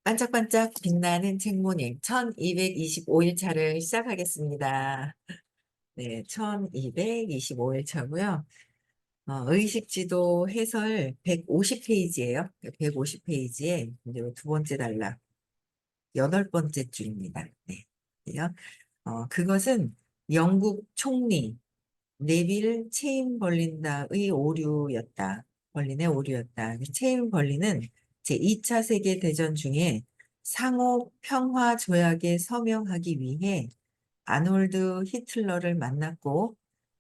반짝반짝 빛나는 책모닝 1225일 차를 시작하겠습니다. 네, 1225일 차고요. 의식지도 해설 150페이지예요. 150페이지에 이제 두 번째 단락, 여덟 번째 줄입니다. 네. 그래요. 그것은 영국 총리 네빌 체인벌린다의 오류였다. 벌린의 오류였다. 체인벌린은 제2차 세계대전 중에 상호 평화 조약에 서명하기 위해 아놀드 히틀러를 만났고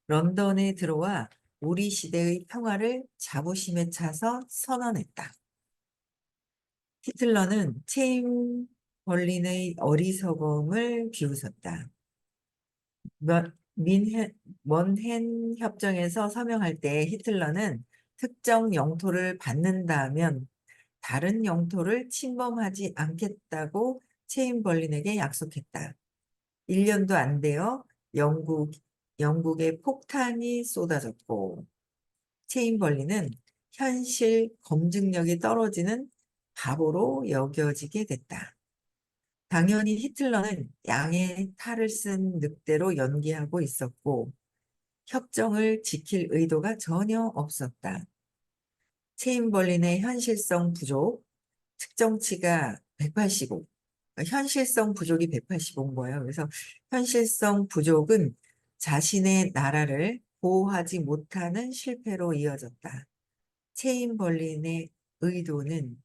런던에 들어와 우리 시대의 평화를 자부심에 차서 선언했다. 히틀러는 체인벌린의 어리석음을 비웃었다. 먼헨 협정에서 서명할 때 히틀러는 특정 영토를 받는다면 다른 영토를 침범하지 않겠다고 체인벌린에게 약속했다. 1년도 안 되어 영국에 폭탄이 쏟아졌고 체인벌린은 현실 검증력이 떨어지는 바보로 여겨지게 됐다. 당연히 히틀러는 양의 탈을 쓴 늑대로 연기하고 있었고 협정을 지킬 의도가 전혀 없었다. 체인벌린의 현실성 부족, 측정치가 185, 현실성 부족이 185인 거예요. 그래서 현실성 부족은 자신의 나라를 보호하지 못하는 실패로 이어졌다. 체인벌린의 의도는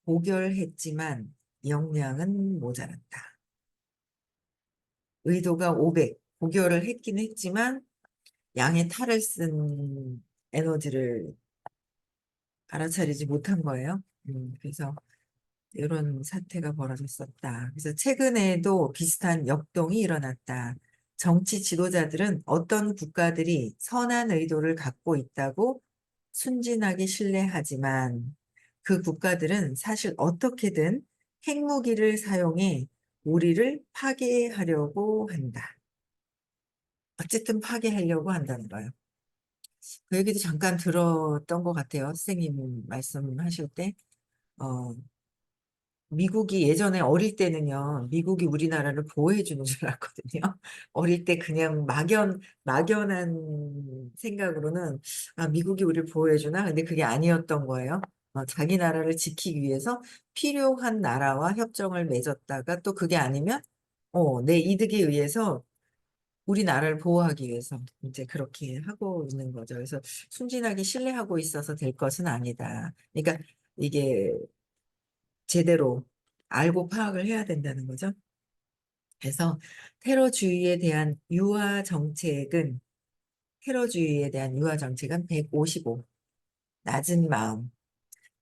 고결했지만 역량은 모자랐다. 의도가 500, 고결을 했긴 했지만 양의 탈을 쓴 에너지를 알아차리지 못한 거예요. 그래서 이런 사태가 벌어졌었다. 그래서 최근에도 비슷한 역동이 일어났다. 정치 지도자들은 어떤 국가들이 선한 의도를 갖고 있다고 순진하게 신뢰하지만 그 국가들은 사실 어떻게든 핵무기를 사용해 우리를 파괴하려고 한다. 어쨌든 파괴하려고 한다는 거예요. 그 얘기도 잠깐 들었던 것 같아요. 선생님 말씀하실 때. 어, 미국이 예전에 어릴 때는요, 미국이 우리나라를 보호해 주는 줄 알았거든요. 어릴 때 그냥 막연한 생각으로는, 아, 미국이 우리를 보호해 주나? 근데 그게 아니었던 거예요. 자기 나라를 지키기 위해서 필요한 나라와 협정을 맺었다가 또 그게 아니면, 내 이득에 의해서 우리나라를 보호하기 위해서 이제 그렇게 하고 있는 거죠. 그래서 순진하게 신뢰하고 있어서 될 것은 아니다. 그러니까 이게 제대로 알고 파악을 해야 된다는 거죠. 그래서 테러주의에 대한 유화 정책은 테러주의에 대한 유화 정책은 155, 낮은 마음,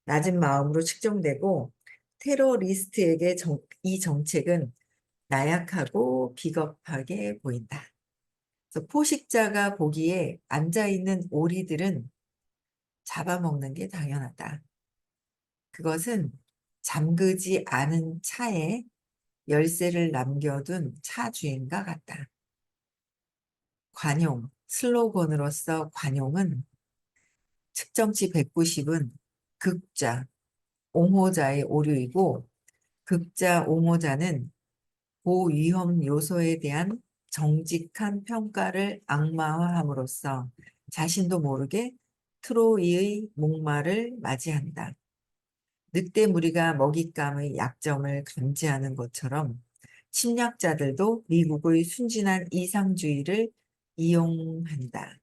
낮은 마음으로 측정되고 테러리스트에게 이 정책은 나약하고 비겁하게 보인다. 그래서 포식자가 보기에 앉아있는 오리들은 잡아먹는 게 당연하다. 그것은 잠그지 않은 차에 열쇠를 남겨둔 차 주인과 같다. 관용, 슬로건으로서 관용은 측정치 190은 극자, 옹호자의 오류이고 극자, 옹호자는 고위험 요소에 대한 정직한 평가를 악마화함으로써 자신도 모르게 트로이의 목마를 맞이한다. 늑대 무리가 먹잇감의 약점을 감지하는 것처럼 침략자들도 미국의 순진한 이상주의를 이용한다.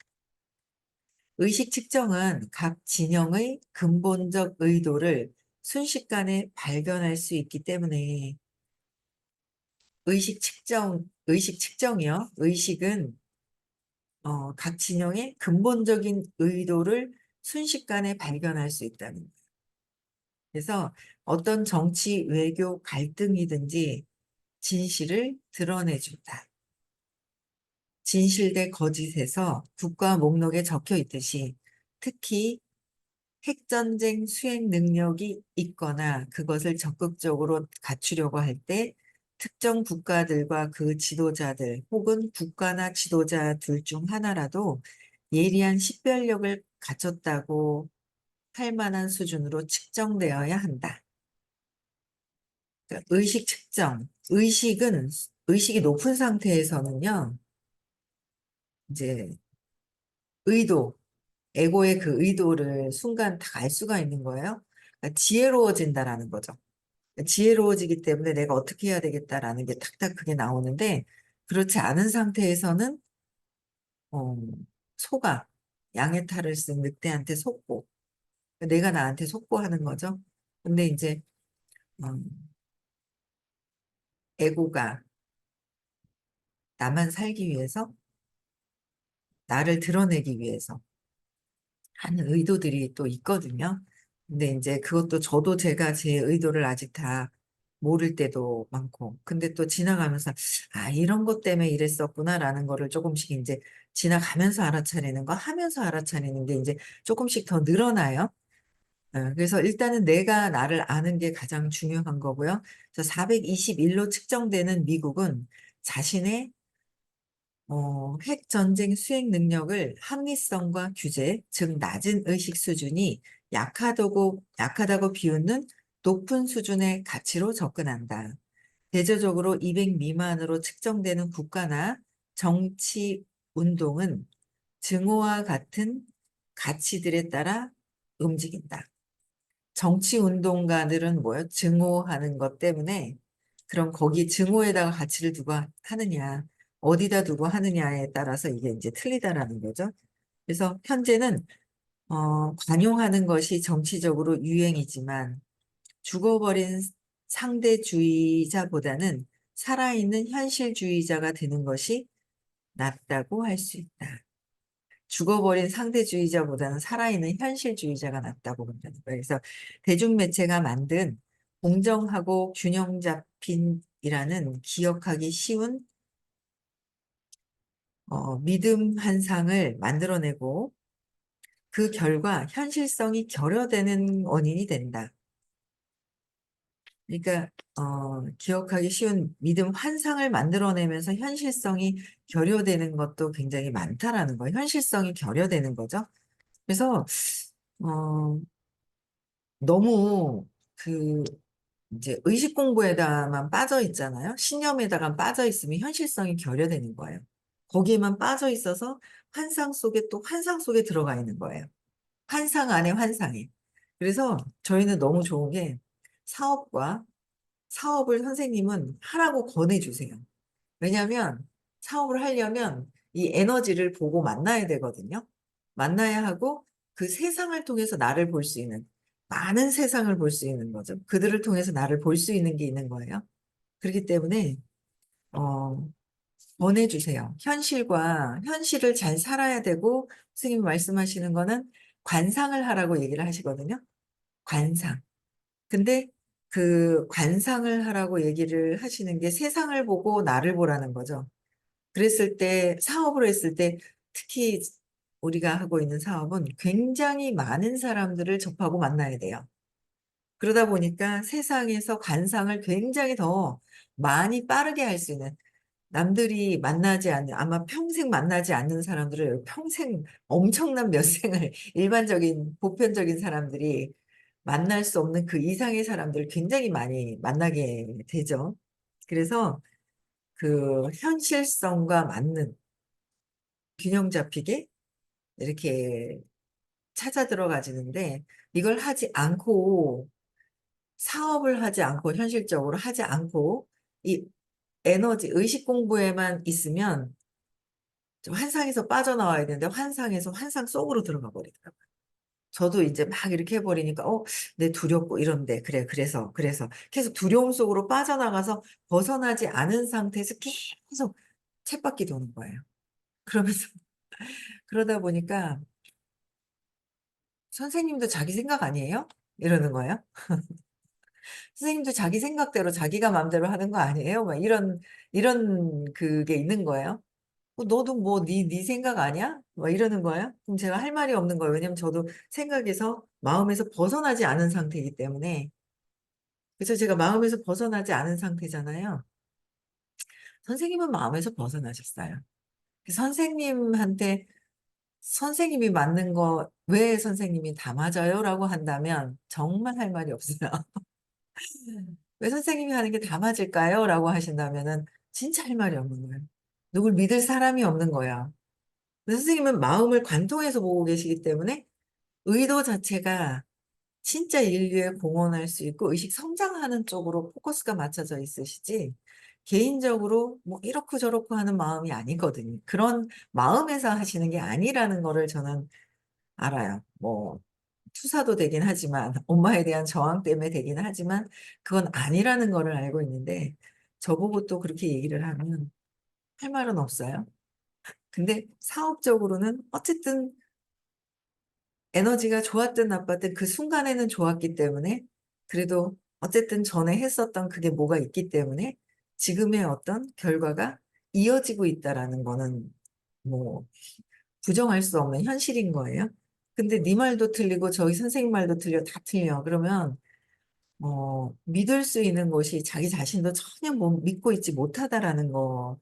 의식 측정은 각 진영의 근본적 의도를 순식간에 발견할 수 있기 때문에 의식 측정이요. 의식은 각 진영의 근본적인 의도를 순식간에 발견할 수 있다는 거예요. 그래서 어떤 정치 외교 갈등이든지 진실을 드러내준다. 진실 대 거짓에서 국가 목록에 적혀 있듯이 특히 핵전쟁 수행 능력이 있거나 그것을 적극적으로 갖추려고 할 때 특정 국가들과 그 지도자들 혹은 국가나 지도자 둘 중 하나라도 예리한 식별력을 갖췄다고 할 만한 수준으로 측정되어야 한다. 그러니까 의식 측정. 의식이 높은 상태에서는요, 이제 의도, 에고의 그 의도를 순간 다 알 수가 있는 거예요. 그러니까 지혜로워진다라는 거죠. 그러니까 지혜로워지기 때문에 내가 어떻게 해야 되겠다라는 게 탁탁 그게 나오는데, 그렇지 않은 상태에서는 어, 소가 양의 탈을 쓴 늑대한테 속고 내가 나한테 속고하는 거죠. 근데 이제 에고가 나만 살기 위해서 나를 드러내기 위해서 하는 의도들이 또 있거든요. 근데 이제 그것도 저도 제가 제 의도를 아직 다 모를 때도 많고, 근데 또 지나가면서, 아, 이런 것 때문에 이랬었구나라는 거를 조금씩 이제 지나가면서 알아차리는 거, 하면서 알아차리는 게 이제 조금씩 더 늘어나요. 그래서 일단은 내가 나를 아는 게 가장 중요한 거고요. 그래서 421로 측정되는 미국은 자신의 핵 전쟁 수행 능력을 합리성과 규제, 즉 낮은 의식 수준이 약하다고 비웃는 높은 수준의 가치로 접근한다. 대조적으로 200 미만으로 측정되는 국가나 정치 운동은 증오와 같은 가치들에 따라 움직인다. 정치 운동가들은 뭐요? 증오하는 것 때문에 그럼 거기 증오에다가 가치를 두고 하느냐, 어디다 두고 하느냐에 따라서 이게 이제 틀리다라는 거죠. 그래서 현재는 관용하는 것이 정치적으로 유행이지만 죽어버린 상대주의자보다는 살아있는 현실주의자가 되는 것이 낫다고 할 수 있다. 죽어버린 상대주의자보다는 살아있는 현실주의자가 낫다고 본다는 거예요. 그래서 대중매체가 만든 공정하고 균형 잡힌이라는 기억하기 쉬운 믿음 환상을 만들어내고 그 결과 현실성이 결여되는 원인이 된다. 그러니까 기억하기 쉬운 믿음 환상을 만들어내면서 현실성이 결여되는 것도 굉장히 많다라는 거예요. 현실성이 결여되는 거죠. 그래서 어, 너무 그 이제 의식 공부에다만 빠져 있잖아요. 신념에다가 빠져 있으면 현실성이 결여되는 거예요. 거기에만 빠져 있어서 환상 속에 또 환상 속에 들어가 있는 거예요. 환상 안에 환상이. 그래서 저희는 너무 좋은 게 사업과 사업을 선생님은 하라고 권해주세요. 왜냐하면 사업을 하려면 이 에너지를 보고 만나야 되거든요. 만나야 하고 그 세상을 통해서 나를 볼 수 있는 많은 세상을 볼 수 있는 거죠. 그들을 통해서 나를 볼 수 있는 게 있는 거예요. 그렇기 때문에 어, 권해주세요. 현실을 잘 살아야 되고 선생님이 말씀하시는 거는 관상을 하라고 얘기를 하시거든요. 관상. 근데 그 관상을 하라고 얘기를 하시는 게 세상을 보고 나를 보라는 거죠. 그랬을 때 사업을 했을 때 특히 우리가 하고 있는 사업은 굉장히 많은 사람들을 접하고 만나야 돼요. 그러다 보니까 세상에서 관상을 굉장히 더 많이 빠르게 할 수 있는 남들이 만나지 않는 아마 평생 만나지 않는 사람들을 평생 엄청난 몇 생을 일반적인 보편적인 사람들이 만날 수 없는 그 이상의 사람들을 굉장히 많이 만나게 되죠. 그래서 그 현실성과 맞는 균형 잡히게 이렇게 찾아 들어가지는데 이걸 하지 않고 사업을 하지 않고 현실적으로 하지 않고 이 에너지 의식 공부에만 있으면 좀 환상에서 빠져나와야 되는데 환상에서 환상 속으로 들어가 버리더라고요. 저도 이제 막 이렇게 해버리니까 내 두렵고 이런데 그래서 계속 두려움 속으로 빠져나가서 벗어나지 않은 상태에서 계속 쳇바퀴 도는 거예요. 그러면서 그러다 보니까 선생님도 자기 생각 아니에요? 이러는 거예요. 선생님도 자기 생각대로 자기가 마음대로 하는 거 아니에요? 막 이런 그게 있는 거예요. 너도 뭐 네 생각 아니야? 막 이러는 거예요. 그럼 제가 할 말이 없는 거예요. 왜냐면 저도 생각에서 마음에서 벗어나지 않은 상태이기 때문에. 그래서 제가 마음에서 벗어나지 않은 상태잖아요. 선생님은 마음에서 벗어나셨어요. 선생님한테 선생님이 맞는 거 왜 선생님이 다 맞아요? 라고 한다면 정말 할 말이 없어요. 왜 선생님이 하는 게 다 맞을까요? 라고 하신다면은 진짜 할 말이 없는 거예요. 누굴 믿을 사람이 없는 거야. 근데 선생님은 마음을 관통해서 보고 계시기 때문에 의도 자체가 진짜 인류에 공헌할 수 있고 의식 성장하는 쪽으로 포커스가 맞춰져 있으시지 개인적으로 뭐 이렇고 저렇고 하는 마음이 아니거든요. 그런 마음에서 하시는 게 아니라는 거를 저는 알아요. 뭐 투사도 되긴 하지만 엄마에 대한 저항 때문에 되긴 하지만 그건 아니라는 거를 알고 있는데 저보고 또 그렇게 얘기를 하면 할 말은 없어요. 근데 사업적으로는 어쨌든 에너지가 좋았든 나빴든 그 순간에는 좋았기 때문에 그래도 어쨌든 전에 했었던 그게 뭐가 있기 때문에 지금의 어떤 결과가 이어지고 있다라는 거는 뭐 부정할 수 없는 현실인 거예요. 근데 네 말도 틀리고 저희 선생님 말도 틀려 다 틀려. 그러면 믿을 수 있는 것이 자기 자신도 전혀 뭐 믿고 있지 못하다라는 거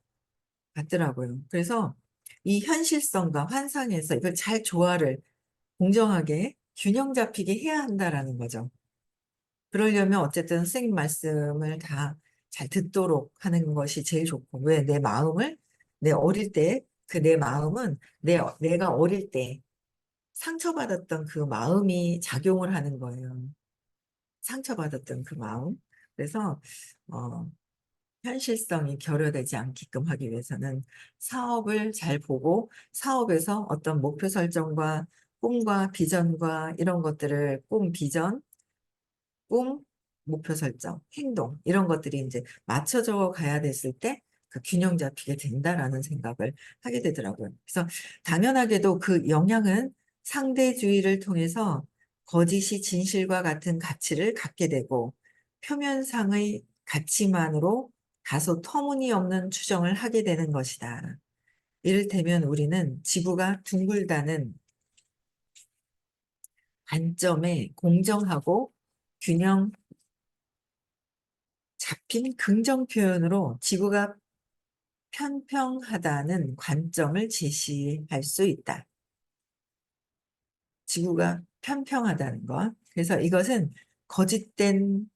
같더라고요. 그래서 이 현실성과 환상에서 이걸 잘 조화를 공정하게 균형 잡히게 해야 한다라는 거죠. 그러려면 어쨌든 선생님 말씀을 다 잘 듣도록 하는 것이 제일 좋고, 왜 내 마음을, 내 어릴 때, 그 내 마음은 내가 어릴 때 상처받았던 그 마음이 작용을 하는 거예요. 상처받았던 그 마음. 그래서, 어, 현실성이 결여되지 않게끔 하기 위해서는 사업을 잘 보고 사업에서 어떤 목표 설정과 꿈과 비전과 이런 것들을 비전, 꿈, 목표 설정, 행동 이런 것들이 이제 맞춰져 가야 됐을 때 그 균형 잡히게 된다라는 생각을 하게 되더라고요. 그래서 당연하게도 그 영향은 상대주의를 통해서 거짓이 진실과 같은 가치를 갖게 되고 표면상의 가치만으로 다소 터무니없는 추정을 하게 되는 것이다. 이를테면 우리는 지구가 둥글다는 관점에 공정하고 균형 잡힌 긍정 표현으로 지구가 편평하다는 관점을 제시할 수 있다. 지구가 편평하다는 것. 그래서 이것은 거짓된,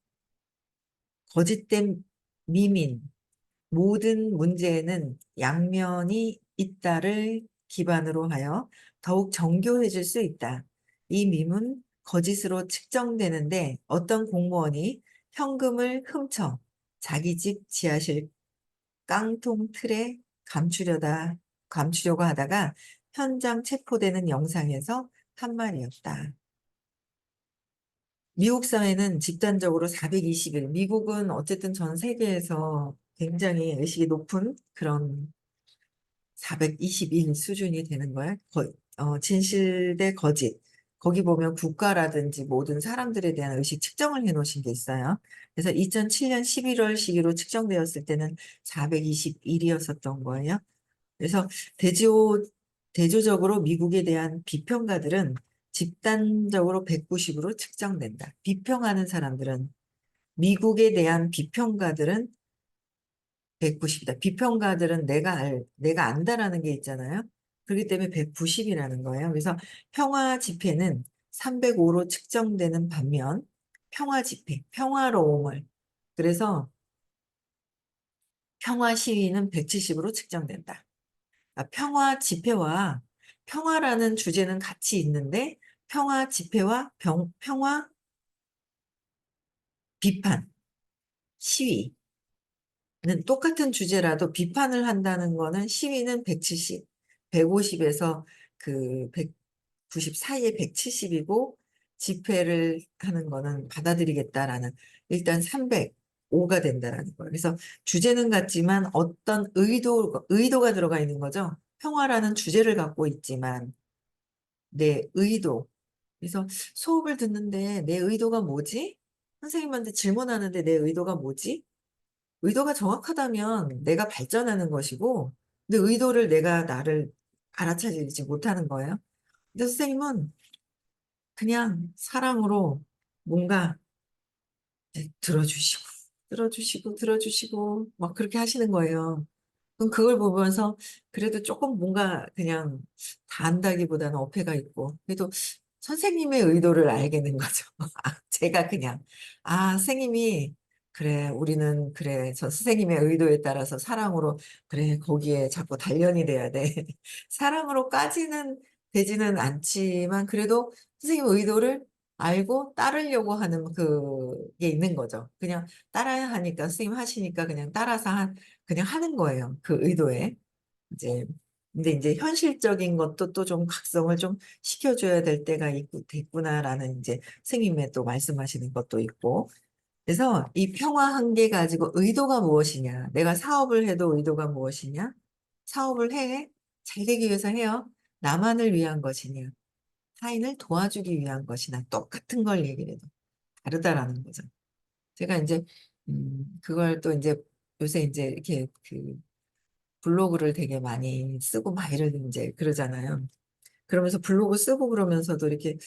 거짓된 미민, 모든 문제에는 양면이 있다를 기반으로 하여 더욱 정교해질 수 있다. 이 밈은 거짓으로 측정되는데 어떤 공무원이 현금을 훔쳐 자기 집 지하실 깡통 틀에 감추려고 하다가 현장 체포되는 영상에서 한 말이었다. 미국 사회는 집단적으로 420일, 미국은 어쨌든 전 세계에서 굉장히 의식이 높은 그런 420일 수준이 되는 거야. 진실 대 거짓. 거기 보면 국가라든지 모든 사람들에 대한 의식 측정을 해 놓으신 게 있어요. 그래서 2007년 11월 시기로 측정되었을 때는 421이었었던 거예요. 그래서 대조, 대조적으로 미국에 대한 비평가들은 집단적으로 190으로 측정된다. 비평하는 사람들은, 미국에 대한 비평가들은 190이다. 비평가들은 내가 안다라는 게 있잖아요. 그렇기 때문에 190이라는 거예요. 그래서 평화 집회는 305로 측정되는 반면 평화 집회, 평화로움을. 그래서 평화 시위는 170으로 측정된다. 평화 집회와 평화라는 주제는 같이 있는데 평화 집회와 평화 비판, 시위는 똑같은 주제라도 비판을 한다는 거는 시위는 170, 150에서 그 190 사이에 170이고 집회를 하는 거는 받아들이겠다라는 일단 305가 된다라는 거예요. 그래서 주제는 같지만 어떤 의도가 들어가 있는 거죠. 평화라는 주제를 갖고 있지만 내 의도. 그래서 수업을 듣는데 내 의도가 뭐지? 선생님한테 질문하는데 내 의도가 뭐지? 의도가 정확하다면 내가 발전하는 것이고, 근데 의도를 내가 나를 알아차리지 못하는 거예요. 근데 선생님은 그냥 사랑으로 뭔가 이제 들어주시고, 막 그렇게 하시는 거예요. 그럼 그걸 보면서 그래도 조금 뭔가 그냥 다 안다기보다는 어폐가 있고 그래도 선생님의 의도를 알게 된 거죠. 제가 그냥 선생님이 그래, 우리는, 그래, 저 선생님의 의도에 따라서 사랑으로, 그래, 거기에 자꾸 단련이 돼야 돼. 사랑으로까지는 되지는 않지만, 그래도 선생님 의도를 알고 따르려고 하는 그게 있는 거죠. 그냥 따라야 하니까, 선생님 하시니까 그냥 따라서 그냥 하는 거예요. 그 의도에. 이제, 근데 이제 현실적인 것도 또 좀 각성을 좀 시켜줘야 될 때가 됐구나라는 이제 선생님의 또 말씀하시는 것도 있고, 그래서 이 평화 한계 가지고 의도가 무엇이냐? 내가 사업을 해도 의도가 무엇이냐? 사업을 해. 잘 되기 위해서 해요. 나만을 위한 것이냐? 타인을 도와주기 위한 것이나 똑같은 걸 얘기를 해도 다르다라는 거죠. 제가 이제, 그걸 또 이제 요새 이제 이렇게 그 블로그를 되게 많이 쓰고 막 이제 그러잖아요. 그러면서 블로그 쓰고 그러면서도 이렇게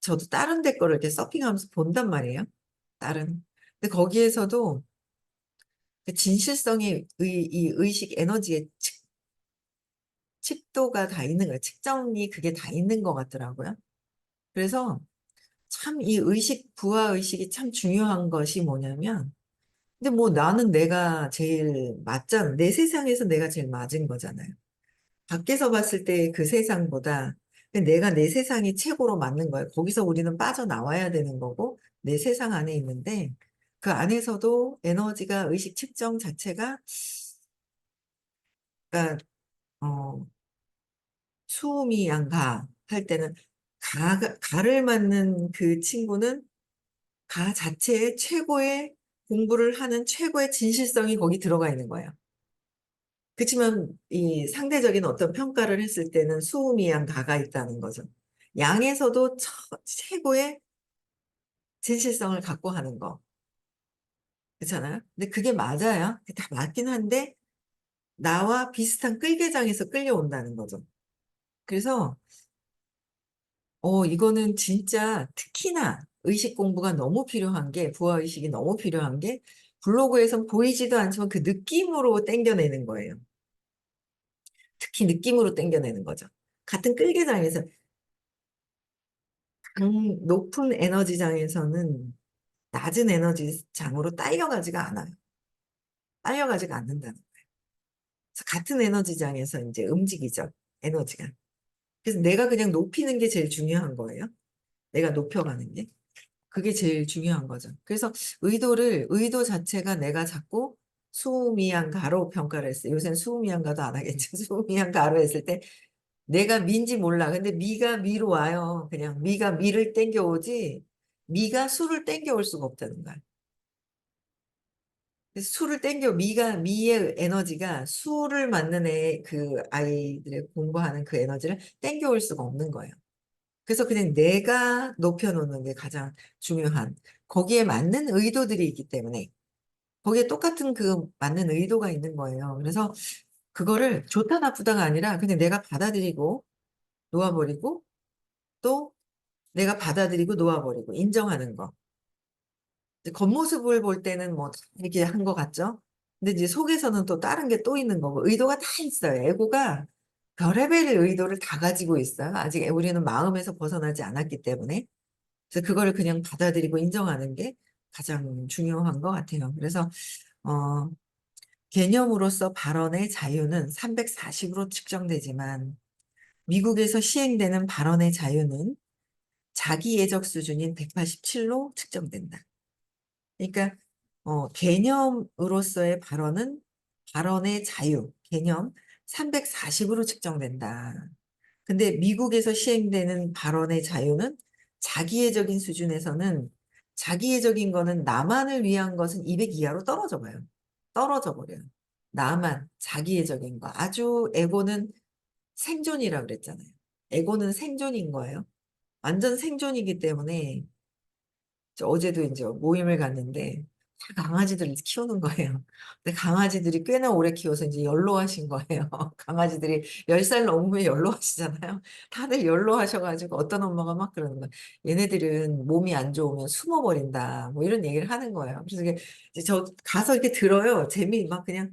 저도 다른 데 거를 이렇게 서핑하면서 본단 말이에요. 다른. 근데 거기에서도 그 진실성이 이 의식 에너지의 칙도가 다 있는 거예요. 측정이 그게 다 있는 것 같더라고요. 그래서 참 이 부하 의식이 참 중요한 것이 뭐냐면, 근데 뭐 나는 내가 제일 맞잖아. 내 세상에서 내가 제일 맞은 거잖아요. 밖에서 봤을 때 그 세상보다 내가 내 세상이 최고로 맞는 거예요. 거기서 우리는 빠져나와야 되는 거고, 내 세상 안에 있는데, 그 안에서도 에너지가 의식 측정 자체가, 그러니까 어, 수음이 양가 할 때는 가를 맞는 그 친구는 가 자체의 최고의 공부를 하는 최고의 진실성이 거기 들어가 있는 거예요. 그렇지만 이 상대적인 어떤 평가를 했을 때는 수음이 양가가 있다는 거죠. 양에서도 최고의 진실성을 갖고 하는 거. 그렇잖아요? 근데 그게 맞아요. 그게 다 맞긴 한데 나와 비슷한 끌개장에서 끌려온다는 거죠. 그래서 이거는 진짜 특히나 의식 공부가 너무 필요한 게, 부하의식이 너무 필요한 게, 블로그에선 보이지도 않지만 그 느낌으로 땡겨내는 거예요. 특히 느낌으로 땡겨내는 거죠. 같은 끌개장에서, 높은 에너지장에서는 낮은 에너지장으로 딸려가지가 않아요. 딸려가지가 않는다는 거예요. 그래서 같은 에너지장에서 이제 움직이죠. 에너지가. 그래서 내가 그냥 높이는 게 제일 중요한 거예요. 내가 높여가는 게. 그게 제일 중요한 거죠. 그래서 의도 자체가 내가 자꾸 수미양가로 평가를 했어요. 요새는 수미양가도 안 하겠죠. 수미양가로 했을 때 내가 미인지 몰라. 근데 미가 미로 와요. 그냥 미가 미를 땡겨오지 미가 수를 땡겨올 수가 없다는 거야. 그래서 수를 미의 에너지가 수를 맞는 그 아이들의 공부하는 그 에너지를 땡겨올 수가 없는 거예요. 그래서 그냥 내가 높여놓는 게 가장 중요한, 거기에 맞는 의도들이 있기 때문에, 거기에 똑같은 그 맞는 의도가 있는 거예요. 그래서 그거를 좋다 나쁘다가 아니라 그냥 내가 받아들이고 놓아버리고, 또 내가 받아들이고 놓아버리고 인정하는 거. 이제 겉모습을 볼 때는 뭐 이렇게 한 것 같죠? 근데 이제 속에서는 또 다른 게 또 있는 거고, 의도가 다 있어요. 에고가 별의별 의도를 다 가지고 있어요. 아직 우리는 마음에서 벗어나지 않았기 때문에. 그래서 그거를 그냥 받아들이고 인정하는 게 가장 중요한 것 같아요. 그래서 어, 개념으로서 발언의 자유는 340으로 측정되지만 미국에서 시행되는 발언의 자유는 자기 예적 수준인 187로 측정된다. 그러니까 개념으로서의 발언의 자유, 개념 340으로 측정된다. 근데 미국에서 시행되는 발언의 자유는 자기애적인 수준에서는, 자기애적인 거는 나만을 위한 것은 200 이하로 떨어져 봐요. 떨어져 버려요. 나만, 자기애적인 거. 아주 에고는 생존이라 그랬잖아요. 에고는 생존인 거예요. 완전 생존이기 때문에 저 어제도 이제 모임을 갔는데 다 강아지들을 키우는 거예요. 근데 강아지들이 꽤나 오래 키워서 이제 연로하신 거예요. 강아지들이 10살 넘으면 연로하시잖아요. 다들 연로하셔가지고 어떤 엄마가 막 그러는 거예요. 얘네들은 몸이 안 좋으면 숨어버린다. 뭐 이런 얘기를 하는 거예요. 그래서 이게 이제 저 가서 이렇게 들어요. 막 그냥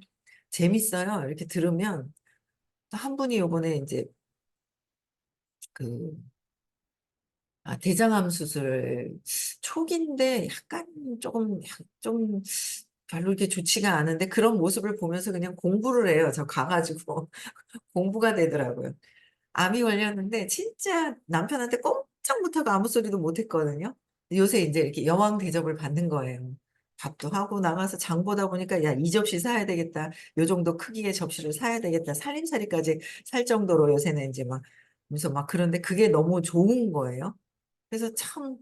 재밌어요. 이렇게 들으면 또 한 분이 요번에 이제 그 대장암 수술 초기인데 약간 좀 별로 이렇게 좋지가 않은데 그런 모습을 보면서 그냥 공부를 해요. 저 가 가지고 공부가 되더라고요. 암이 걸렸는데 진짜 남편한테 꼼짝 못하고 아무 소리도 못 했거든요. 요새 인제 이렇게 여왕 대접을 받는 거예요. 밥도 하고 나가서 장 보다 보니까 '야 이 접시 사야 되겠다. 요 정도 크기의 접시를 사야 되겠다.' 살림살이까지 살 정도로 요새는 인제 막 하면서 막 그런데 그게 너무 좋은 거예요. 그래서 참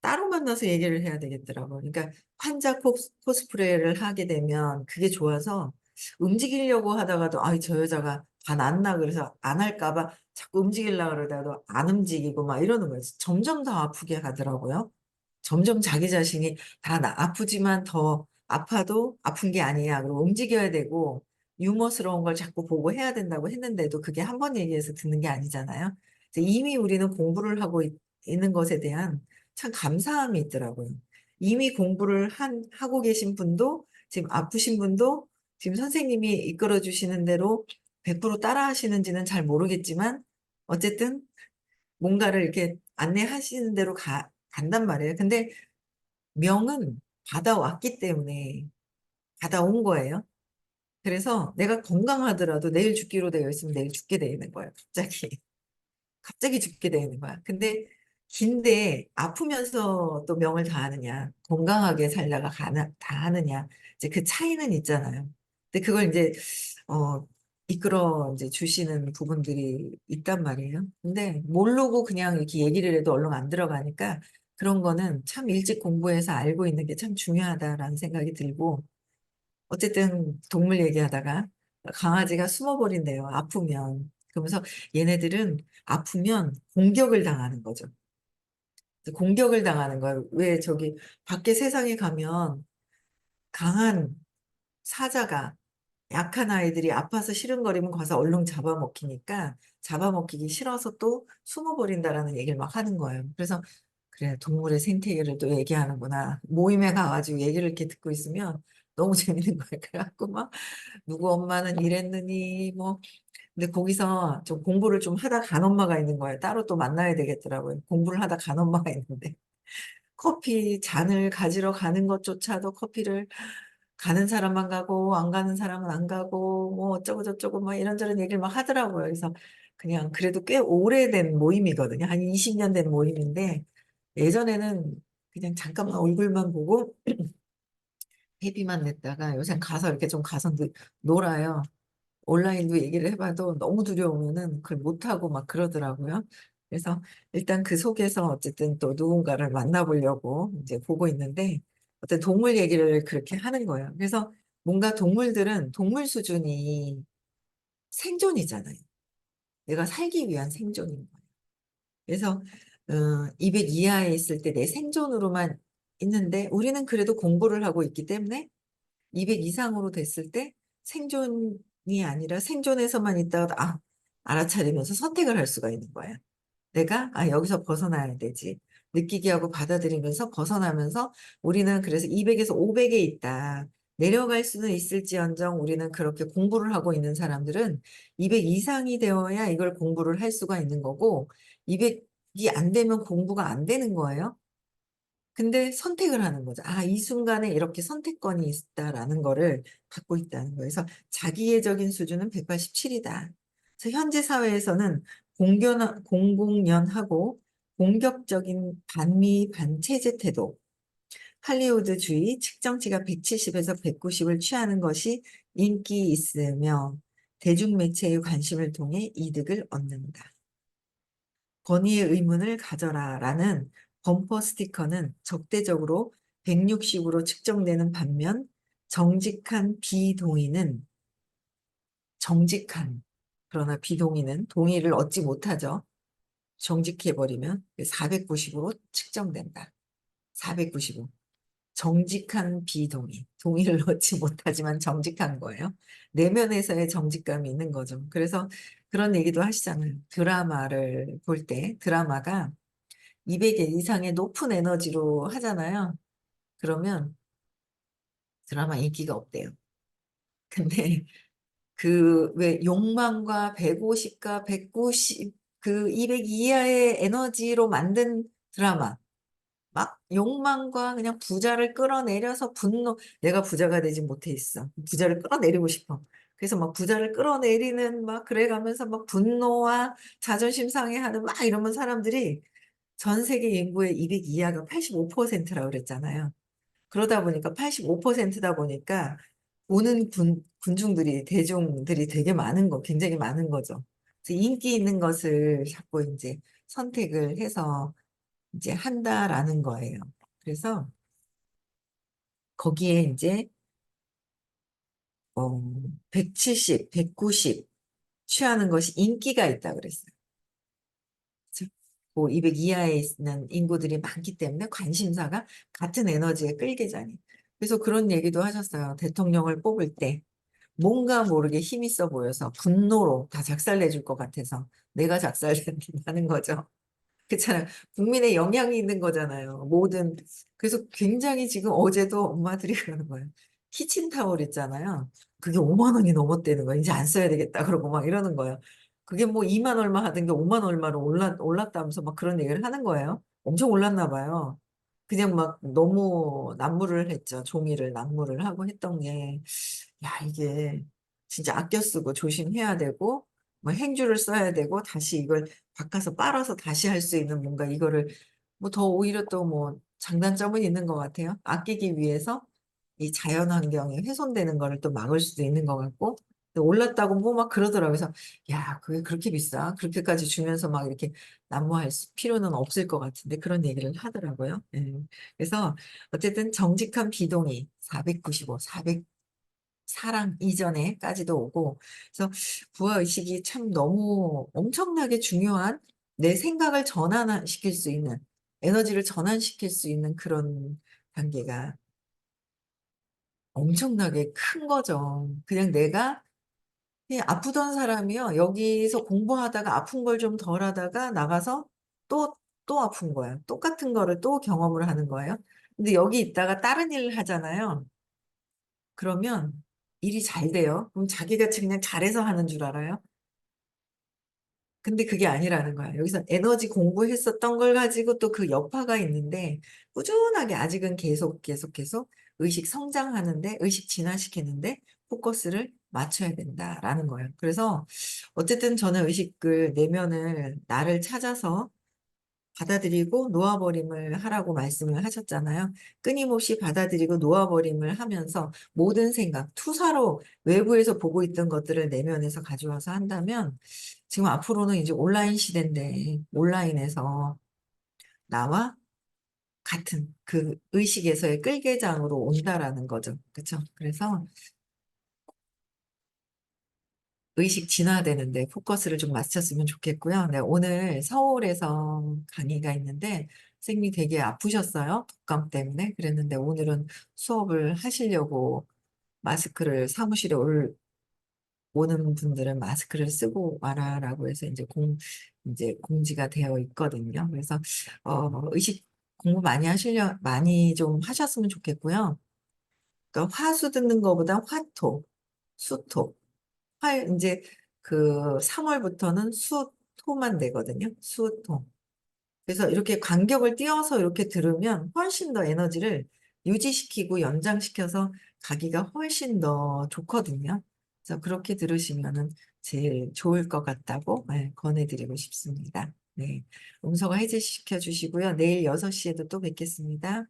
따로 만나서 얘기를 해야 되겠더라고요. 그러니까 환자 코스프레를 하게 되면 그게 좋아서 움직이려고 하다가도 '아이 저 여자가 다 낫나.' 그래서 안 할까 봐 자꾸 움직이려고 그러다가도 안 움직이고 막 이러는 거예요. 점점 더 아프게 가더라고요. 점점 자기 자신이 다 아프지만 더 아파도 아픈 게 아니야. 그리고 움직여야 되고 유머스러운 걸 자꾸 보고 해야 된다고 했는데도 그게 한 번 얘기해서 듣는 게 아니잖아요. 이제 이미 우리는 공부를 하고 있는 것에 대한 참 감사함이 있더라고요. 이미 공부를 하고 계신 분도 지금 아프신 분도 지금 선생님이 이끌어 주시는 대로 100% 따라 하시는지는 잘 모르겠지만 어쨌든 뭔가를 이렇게 안내하시는 대로 간단 말이에요. 근데 명은 받아왔기 때문에 받아온 거예요. 그래서 내가 건강하더라도 내일 죽기로 되어 있으면 내일 죽게 돼 있는 거예요 갑자기. 갑자기 죽게 되는 거야. 근데 긴데 아프면서 또 명을 다하느냐 건강하게 살다가 다하느냐 이제 그 차이는 있잖아요. 근데 그걸 인제 어 이끌어 인제 주시는 부분들이 있단 말이에요. 근데 모르고 그냥 이렇게 얘기를 해도 얼른 안 들어가니까 그런 거는 참 '일찍 공부해서 알고 있는 게 참 중요하다.'라는 생각이 들고 어쨌든 동물 얘기하다가 강아지가 숨어 버린대요 아프면. 그러면서 얘네들은 아프면 공격을 당하는 거죠. 공격을 당하는 거예요. 왜 저기 밖에 세상에 가면 강한 사자가 약한 아이들이 아파서 시름거리면 가서 얼른 잡아먹히니까 잡아먹히기 싫어서 또 숨어 버린다라는 얘기를 막 하는 거예요. 그래서 '그래 동물의 생태계를 또 얘기하는구나.' 모임에 가 가지고 얘기를 이렇게 듣고 있으면 너무 재밌는 거예요. 그래 갖고 막 "누구 엄마는 이랬느니." 뭐 근데 거기서 좀 공부를 좀 하다 간 엄마가 있는 거예요. 따로 또 만나야 되겠더라고요. 공부를 하다 간 엄마가 있는데 커피 잔을 가지러 가는 것조차도 커피를 가는 사람만 가고 안 가는 사람은 안 가고 뭐 어쩌고 저쩌고 막 이런저런 얘기를 막 하더라고요. 그래서 그냥 그래도 꽤 오래된 모임이거든요. 한 20년 된 모임인데 예전에는 그냥 잠깐만 얼굴만 보고 회비만 냈다가 요새는 가서 이렇게 좀 가서 놀아요. 온라인도 얘기를 해 봐도 너무 두려우면은 그걸 못하고 막 그러더라고요. 그래서 일단 그 속에서 어쨌든 또 누군가를 만나 보려고 인제 보고 있는데 어떤 동물 얘기를 그렇게 하는 거예요. 그래서 뭔가 동물들은 동물 수준이 생존이잖아요. 내가 살기 위한 생존인 거예요. 그래서 200 이하에 있을 때 내 생존으로만 있는데 우리는 그래도 공부를 하고 있기 때문에 200 이상으로 됐을 때 생존이 아니라 생존에서만 있다가도 알아차리면서 선택을 할 수가 있는 거야. 내가 '아 여기서 벗어나야 되지.' 느끼게 하고 받아들이면서 벗어나면서 우리는 그래서 200 에서 500에 있다. 내려갈 수는 있을지언정 우리는 그렇게 공부를 하고 있는 사람들은 200 이상이 되어야 이걸 공부를 할 수가 있는 거고 200이 안 되면 공부가 안 되는 거예요. 근데 선택을 하는 거죠. '아 이 순간에 이렇게 선택권이 있다.'라는 거를 갖고 있다는 거예요. 그래서 자기애적인 수준은 187 이다. 그래서 현재 사회에서는 공공연하고 공격적인 반미 반체제 태도, 할리우드주의, 측정치가 170 에서 190을 취하는 것이 인기 있으며 대중매체의 관심을 통해 이득을 얻는다. "권위의 의문을 가져라."라는 범퍼 스티커는 적대적으로 160 으로 측정되는 반면 정직한 비동의는 정직한 그러나 비동의는 동의를 얻지 못하죠. 정직해 버리면 490 으로 측정된다. 495. 정직한 비동의. 동의를 얻지 못하지만 정직한 거예요. 내면에서의 정직감이 있는 거죠. 그래서 그런 얘기도 하시잖아요. 드라마를 볼 때 드라마가 200개 이상의 높은 에너지로 하잖아요. 그러면 드라마 인기가 없대요. 근데 그 왜 욕망과 150과 190 그 200 이하의 에너지로 만든 드라마 막 욕망과 그냥 부자를 끌어내려서 분노, 내가 부자가 되지 못해 있어. 부자를 끌어내리고 싶어. 그래서 막 부자를 끌어내리는 막 그래 가면서 막 분노와 자존심 상해하는 막 이러면 사람들이 전 세계 인구의 200 이하가 85%라고 그랬잖아요. 그러다 보니까 85%다 보니까 오는 군중들이 대중들이 되게 많은 거 굉장히 많은 거죠. 그래서 인기 있는 것을 자꾸 인제 선택을 해서 이제 한다라는 거예요. 그래서 거기에 인제 170, 190 취하는 것이 인기가 있다 그랬어요. 그쵸? 고 200 이하에 있는 인구들이 많기 때문에 관심사가 같은 에너지에 끌기자니. 그래서 그런 얘기도 하셨어요. 대통령을 뽑을 때 뭔가 모르게 힘이 있어 보여서 분노로 다 작살내 줄 것 같아서 내가 작살낸다는 거죠. 그렇잖아요. 국민의 영향이 있는 거잖아요. 모든 그래서 굉장히 지금 어제도 엄마들이 그러는 거예요. 키친타올 있잖아요. 그게 5만 원이 넘었다는 거예요. "인제 안 써야 되겠다." 그러고 막 이러는 거예요. 그게 뭐 2만 얼마 하던 게 5만 얼마로 올랐다면서 막 그런 얘기를 하는 거예요. 엄청 올랐나 봐요. 그냥 막 너무 난무를 했죠. 종이를 난무를 하고 했던 게 야 이게 진짜 아껴 쓰고 조심해야 되고 뭐 행주를 써야 되고 다시 이걸 바꿔서 빨아서 다시 할 수 있는 뭔가 이거를 뭐 더 오히려 또 뭐 장단점은 있는 것 같아요. 아끼기 위해서 이 자연 환경이 훼손되는 거를 또 막을 수도 있는 것 같고 또 올랐다고 뭐 막 그러더라고요. 그래서 '야 그게 그렇게 비싸? 그렇게까지 주면서 막 이렇게 난무할 필요는 없을 것 같은데.' 그런 얘기를 하더라고요. 예. 그래서 어쨌든 정직한 비동의 495, 400 사랑 이전에까지도 오고 그래서 부하 의식이 참 너무 엄청나게 중요한 내 생각을 전환시킬 수 있는 에너지를 전환시킬 수 있는 그런 단계가 엄청나게 큰 거죠. 그냥 내가 그냥 아프던 사람이요. 여기서 공부하다가 아픈 걸 좀 덜 하다가 나가서 또, 또 아픈 거야. 똑같은 거를 또 경험을 하는 거예요. 근데 여기 있다가 다른 일을 하잖아요. 그러면 일이 잘 돼요. 그럼 자기같이 그냥 잘해서 하는 줄 알아요. 근데 그게 아니라는 거야. 여기서 에너지 공부했었던 걸 가지고 또 그 여파가 있는데 꾸준하게 아직은 계속 의식 성장하는 데 의식 진화시키는 데 포커스를 맞춰야 된다라는 거예요. 그래서 어쨌든 저는 의식을 내면을 나를 찾아서 받아들이고 놓아 버림을 하라고 말씀을 하셨잖아요. 끊임없이 받아들이고 놓아 버림을 하면서 모든 생각, 투사로 외부에서 보고 있던 것들을 내면에서 가져와서 한다면 지금 앞으로는 이제 온라인 시대인데 온라인에서 나와 같은 그 의식에서의 끌개장으로 온다라는 거죠. 그쵸? 그래서 의식 진화되는 데 포커스를 좀 맞췄으면 좋겠고요. 네 오늘 서울에서 강의가 있는데 선생님이 되게 아프셨어요, 독감 때문에. 그랬는데 오늘은 수업을 하시려고 마스크를 사무실에 오는 분들은 "마스크를 쓰고 와라."라고 해서 인제 공지가 되어 있거든요. 그래서 의식 공부 많이 좀 하셨으면 좋겠고요. 그러니까 화수 듣는 거보다 화토, 수토 인제 그 3 월부터는 수, 토만 되거든요. 수, 토. 그래서 이렇게 간격을 띄어서 이렇게 들으면 훨씬 더 에너지를 유지시키고 연장시켜서 가기가 훨씬 더 좋거든요. 그래서 그렇게 들으시면은 제일 좋을 것 같다고 예 권해 드리고 싶습니다. 네. 음성화 해제시켜 주시고요. 내일 6 시에도 또 뵙겠습니다.